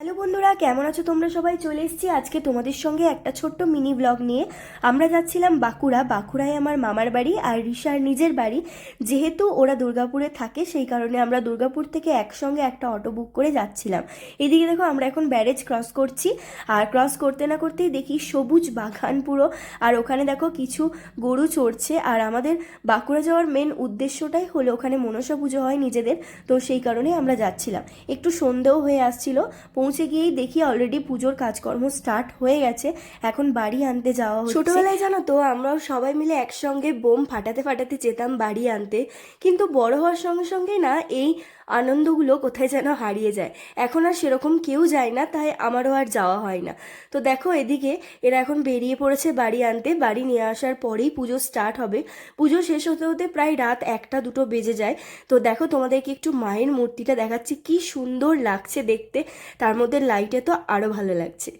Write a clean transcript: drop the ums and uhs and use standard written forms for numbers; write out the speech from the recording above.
Hello বন্ধুরা, কেমন আছো তোমরা? সবাই চলে এসেছি আজকে তোমাদের সঙ্গে একটা ছোট্ট মিনি ব্লগ নিয়ে। আমরা যাচ্ছিলাম বাঁকুড়ায় আমার মামার বাড়ি আর ঋষার নিজের বাড়ি। যেহেতু ওরা দুর্গাপুরে থাকে সেই কারণে আমরা দুর্গাপুর থেকে একসঙ্গে একটা অটো বুক করে যাচ্ছিলাম। এদিকে দেখো আমরা এখন ব্যারেজ ক্রস করছি, আর ক্রস করতে না করতেই দেখি সবুজ বাগান পুরো। আর ওখানে দেখো কিছু গরু চড়ছে। আর আমাদের বাঁকুড়া যাওয়ার মেন উদ্দেশ্যটাই হলো ওখানে মনসা পুজো হয় নিজেদের, তো সেই কারণেই আমরা যাচ্ছিলাম। একটু সন্ধেও হয়ে আসছিল। পৌঁছে গিয়েই দেখি অলরেডি পুজোর কাজকর্ম স্টার্ট হয়ে গেছে। এখন বাড়ি আনতে যাওয়া হচ্ছে। ছোটবেলায় জানো তো আমরাও সবাই মিলে একসঙ্গে বোম ফাটাতে ফাটাতে যেতাম বাড়ি আনতে, কিন্তু বড় হওয়ার সঙ্গে সঙ্গে না এই আনন্দগুলো কোথায় যেন হারিয়ে যায়। এখন আর সেরকম কেউ যায় না, তাই আমারও আর যাওয়া হয় না। তো দেখো এদিকে এরা এখন বেরিয়ে পড়েছে বাড়ি আনতে। বাড়ি নিয়ে আসার পরেই পুজো স্টার্ট হবে। পুজো শেষ হতে হতে প্রায় রাত 1টা 2টো বেজে যায়। তো দেখো তোমাদেরকে একটু মায়ের মূর্তিটা দেখাচ্ছি, কি সুন্দর লাগছে দেখতে, তার মধ্যে লাইটে তো আরো ভালো লাগছে।